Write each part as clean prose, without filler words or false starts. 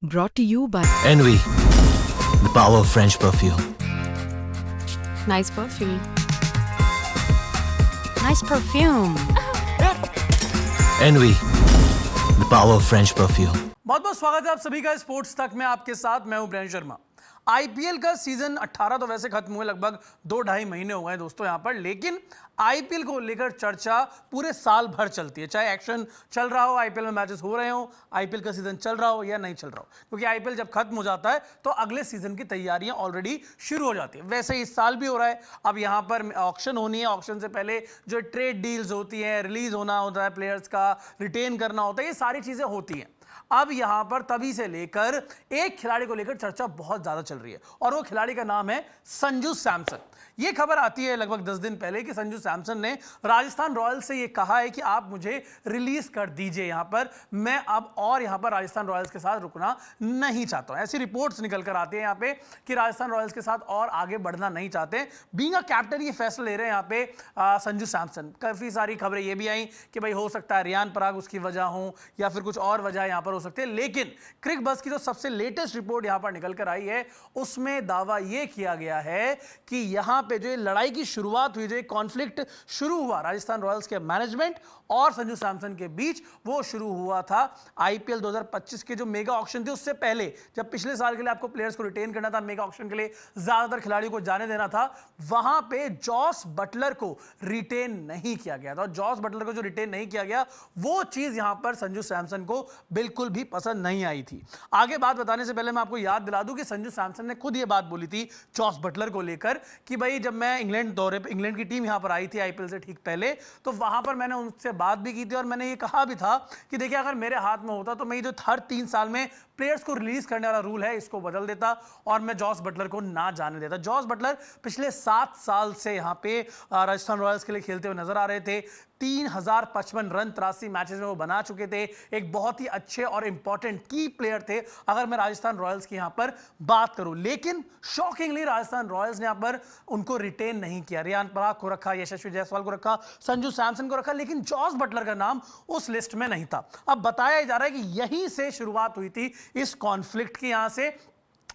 Brought to you by Envy, the power of French perfume. Nice perfume. Nice perfume. Envy, the power of French perfume. बहुत बहुत स्वागत है आप सभी का स्पोर्ट्स तक में। आपके साथ मैं हूं ब्रेन शर्मा। आईपीएल का सीजन 18 तो वैसे खत्म हुए, लगभग 2-2.5 महीने हो गए दोस्तों यहां पर, लेकिन आईपीएल को लेकर चर्चा पूरे साल भर चलती है। चाहे एक्शन चल रहा हो, आईपीएल में मैचेस हो रहे हो, आईपीएल का सीजन चल रहा हो या नहीं चल रहा हो, क्योंकि आईपीएल जब खत्म हो जाता है तो अगले सीजन की तैयारियां ऑलरेडी शुरू हो जाती है। वैसे इस साल भी हो रहा है। अब यहां पर ऑक्शन होनी है, ऑक्शन से पहले जो ट्रेड डील्स होती है, रिलीज होना होता है, प्लेयर्स का रिटेन करना होता है, ये सारी चीजें होती हैं। अब यहां पर तभी से लेकर एक खिलाड़ी को लेकर चर्चा बहुत ज्यादा चल रही है और वो खिलाड़ी का नाम है संजू सैमसन। ये खबर आती है लगभग 10 दिन पहले कि संजू सैमसन ने राजस्थान रॉयल्स से ये कहा है कि आप मुझे रिलीज कर दीजिए यहां पर, मैं अब और यहां पर राजस्थान रॉयल्स के साथ रुकना नहीं चाहता हूं। ऐसी रिपोर्ट्स निकल कर आती है यहां पे कि राजस्थान रॉयल्स के साथ और आगे बढ़ना नहीं चाहते। बीइंग अ कैप्टन ये फैसला ले रहे हैं यहां पे संजू सैमसन। काफी सारी खबरें ये भी आई कि भाई हो सकता है रियान पराग उसकी वजह हो या फिर कुछ और वजह यहां पर हो सकते हैं, लेकिन क्रिक बस की जो सबसे लेटेस्ट रिपोर्ट यहां पर निकल कर आई है उसमें दावा यह किया गया है कि यहां पे जो लड़ाई की शुरुआत हुई, जो कॉन्फ्लिक्ट शुरू हुआ राजस्थान रॉयल्स के मैनेजमेंट और संजू सैमसन के बीच, वो शुरू हुआ था आईपीएल 2025 के जो मेगा ऑक्शन थे उससे पहले। जब पिछले साल के लिए आपको प्लेयर्स को रिटेन करना था, मेगा ऑक्शन के लिए ज्यादातर खिलाड़ियों को जाने देना था, वहां पे जॉस बटलर को रिटेन नहीं किया गया था। जॉस बटलर को जो रिटेन नहीं किया गया, वो चीज यहां पर संजू सैमसन को बिल्कुल भी पसंद नहीं आई थी। आगे बात बताने से पहले मैं आपको याद दिला दूं कि संजू सैमसन ने खुद ये बात बोली थी जॉस बटलर को लेकर कि भाई जब मैं इंग्लैंड दौरे पे, इंग्लैंड की टीम यहां पर आई थी आईपीएल से ठीक पहले, तो वहां पर मैंने उनसे बात भी की थी और मैंने ये कहा भी था कि देखिए अगर मेरे हाथ में होता तो मैं ये जो हर 3 साल में प्लेयर्स को रिलीज करने वाला रूल है इसको बदल देता और मैं जॉस बटलर को ना जाने देता। जॉस बटलर पिछले 7 साल से यहां पे राजस्थान रॉयल्स के लिए खेलते हुए नजर आ रहे थे। 3055 रन 83 मैचेस में वो बना चुके थे। एक बहुत ही अच्छे और इंपॉर्टेंट की प्लेयर थे अगर मैं राजस्थान रॉयल्स की यहां पर बात करूं, लेकिन शॉकिंगली राजस्थान रॉयल्स ने यहां पर उनको रिटेन नहीं किया। रियान पराग को रखा, यशस्वी जायसवाल को रखा, संजू सैमसन को रखा, लेकिन जॉस बटलर का नाम उस लिस्ट में नहीं था। अब बताया जा रहा है कि यहीं से शुरुआत हुई थी इस कॉन्फ्लिक्ट की, यहां से,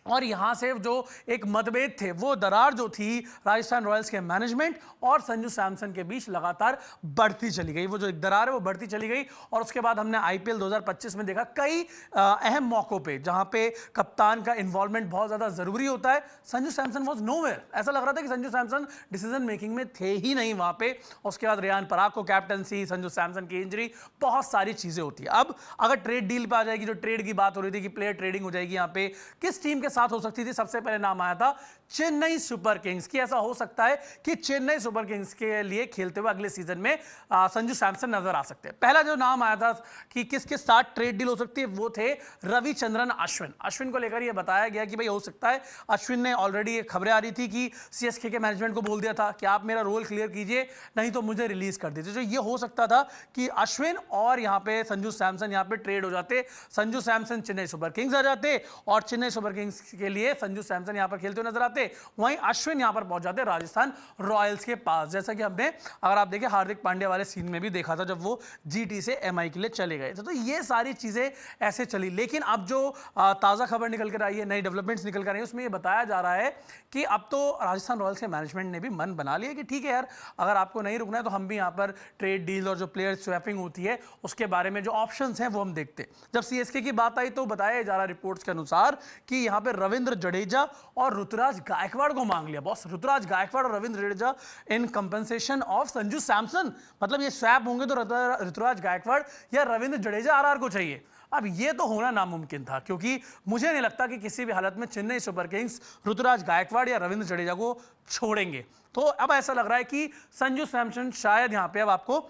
और यहां से जो एक मतभेद थे, वो दरार जो थी राजस्थान रॉयल्स के मैनेजमेंट और संजू सैमसन के बीच लगातार बढ़ती चली गई। वो जो एक दरार है वो बढ़ती चली गई और उसके बाद हमने आईपीएल 2025 में देखा कई अहम मौकों पे जहां पे कप्तान का इन्वॉल्वमेंट बहुत ज्यादा जरूरी होता है, संजू सैमसन वाज नोवेयर। ऐसा लग रहा था कि संजू सैमसन डिसीजन मेकिंग में थे ही नहीं वहां पे। उसके बाद रियान पराग को कैप्टनसी, संजू सैमसन की इंजरी, बहुत सारी चीजें होती है। अब अगर ट्रेड डील पे आ जाएगी, जो ट्रेड की बात हो रही थी कि प्लेयर ट्रेडिंग हो जाएगी, यहां पे किस टीम के साथ हो सकती थी? सबसे पहले नाम आया था चेन्नई सुपर किंग्स की। ऐसा हो सकता है कि चेन्नई सुपर किंग्स के लिए खेलते हुए अगले सीजन में संजू सैमसन नजर आ सकते हैं। पहला जो नाम आया था कि किसके साथ ट्रेड डील हो सकती है, वो थे रविचंद्रन अश्विन। अश्विन को लेकर यह बताया गया कि भाई हो सकता है, अश्विन ने ऑलरेडी खबरें आ रही थी कि सीएसके के मैनेजमेंट को बोल दिया था कि आप मेरा रोल क्लियर कीजिए नहीं तो मुझे रिलीज कर दीजिए। तो ये हो सकता था कि अश्विन और यहां पे संजू सैमसन यहां पे ट्रेड हो जाते, संजू सैमसन चेन्नई सुपर किंग्स आ जाते और चेन्नई सुपर किंग्स के लिए संजू सैमसन यहां पर खेलते हुए नजर आते, वहीं अश्विन यहां पर पहुंच जाते राजस्थान रॉयल्स के पास। जैसा कि हमने, अगर आप देखें, हार्दिक पांड्या वाले सीन में भी देखा था जब वो जीटी से एमआई के लिए चले गए थे। तो ये सारी चीजें ऐसे चली, लेकिन अब जो ताजा खबर निकल कर आई है, नई डेवलपमेंट्स निकल कर आई है, उसमें ये बताया जा रहा है कि अब तो राजस्थान रॉयल्स के मैनेजमेंट ने भी मन बना लिया कि ठीक है यार, अगर आपको नहीं रुकना है तो हम भी यहां पर ट्रेड डील और जो प्लेयर स्वैपिंग होती है उसके बारे में जो ऑप्शंस हैं वो हम देखते हैं। जब सीएसके की बात आई तो बताया जा रहा रिपोर्ट्स के अनुसार कि यहां पर रविंद्र जडेजा और ऋतुराज गायकवाड़ को मांग लिया। बॉस, ऋतुराज गायकवाड़ और रविंद्र जडेजा इन कंपनसेशन ऑफ संजू सैमसन, मतलब ये स्वैप होंगे तो ऋतुराज गायकवाड़ या रविंद्र जडेजा आरआर को चाहिए। अब ये तो होना नामुमकिन था, क्योंकि मुझे नहीं लगता कि किसी भी हालत में चेन्नई सुपर किंग्स ऋतुराज गायकवाड़ या रविंद्र जडेजा को छोड़ेंगे। तो अब ऐसा लग रहा है कि संजू सैमसन शायद यहां पे अब आपको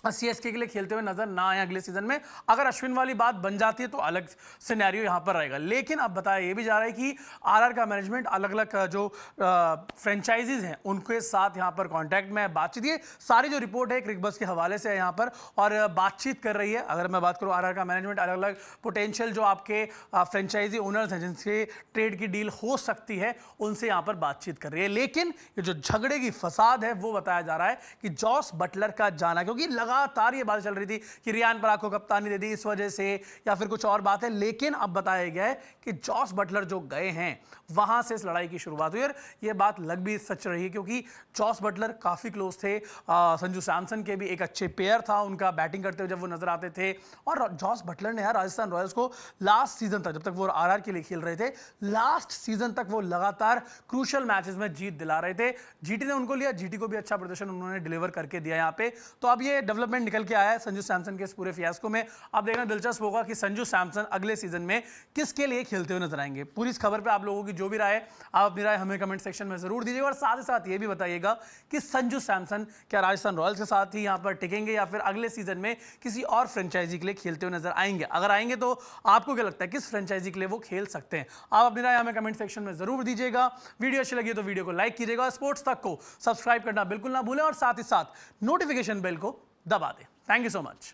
सीएसके के लिए खेलते हुए नजर ना आए अगले सीजन में। अगर अश्विन वाली बात बन जाती है तो अलग सिनेरियो यहां पर रहेगा, लेकिन अब बताया यह भी जा रहा है कि आरआर का मैनेजमेंट अलग अलग जो फ्रेंचाइजीज हैं उनके साथ यहां पर कांटेक्ट में बातचीत, ये सारी जो रिपोर्ट है क्रिक बस के हवाले से है यहां पर, और बातचीत कर रही है। अगर मैं बात करूं आरआर का मैनेजमेंट अलग अलग पोटेंशियल जो आपके फ्रेंचाइजी ओनर्स हैं जिनसे ट्रेड की डील हो सकती है उनसे यहां पर बातचीत कर रही है। लेकिन ये जो झगड़े की फसाद है वो बताया जा रहा है कि जॉस बटलर का जाना, क्योंकि लगातार ये बात चल रही थी कि रियान पराग को कप्तानी दे दी इस वजह से या फिर कुछ और बात है, लेकिन अब बताया गया है कि जॉस बटलर जो गए हैं वहां से इस लड़ाई की शुरुआत हुई। और ये बात लग भी सच रही है क्योंकि जॉस बटलर काफी क्लोज थे संजू सैमसन के, भी एक अच्छे पेयर था उनका बैटिंग करते हुए जब वो नजर आते थे। और जॉस बटलर ने यार राजस्थान रॉयल्स को लास्ट सीजन तक, जब तक वो आरआर के लिए खेल रहे थे, लास्ट सीजन तक वो लगातार क्रूशियल मैचेस में जीत दिला रहे थे। जीटी ने उनको लिया, जीटी को भी अच्छा प्रदर्शन उन्होंने डिलीवर करके दिया यहाँ पे। तो अब ये डेवलपमेंट निकल के आया है संजू सैमसन के इस पूरे फियास्को में। अब देखना दिलचस्प होगा कि संजू सैमसन अगले सीजन में किसके लिए खेलते हुए नजर आएंगे। पूरी इस खबर पे आप लोगों की जो भी राय है, आप अपनी राय हमें कमेंट सेक्शन में जरूर दीजिएगा। और साथ ही साथ ये भी बताइएगा कि संजू सैमसन क्या राजस्थान रॉयल्स के साथ ही यहाँ पर टिकेंगे या फिर अगले सीजन में किसी और फ्रेंचाइजी के लिए खेलते हुए नजर आएंगे। अगर आएंगे तो आपको क्या लगता है किस फ्रेंचाइजी के लिए वो खेल सकते हैं? आप अपनी राय हमें कमेंट सेक्शन में जरूर दीजिएगा। वीडियो अच्छी लगी तो वीडियो को लाइक कीजिएगा, स्पोर्ट्स तक को सब्सक्राइब करना बिल्कुल ना भूलें और साथ ही साथ नोटिफिकेशन बेल को दबा दें। Thank you so much.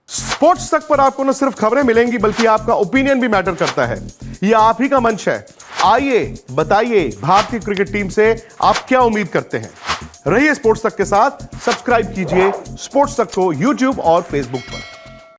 Sports तक पर आपको न सिर्फ खबरें मिलेंगी बल्कि आपका ओपिनियन भी मैटर करता है। यह आप ही का मंच है। आइए बताइए, भारतीय क्रिकेट टीम से आप क्या उम्मीद करते हैं? रहिए स्पोर्ट्स तक के साथ, सब्सक्राइब कीजिए स्पोर्ट्स तक को यूट्यूब और फेसबुक पर।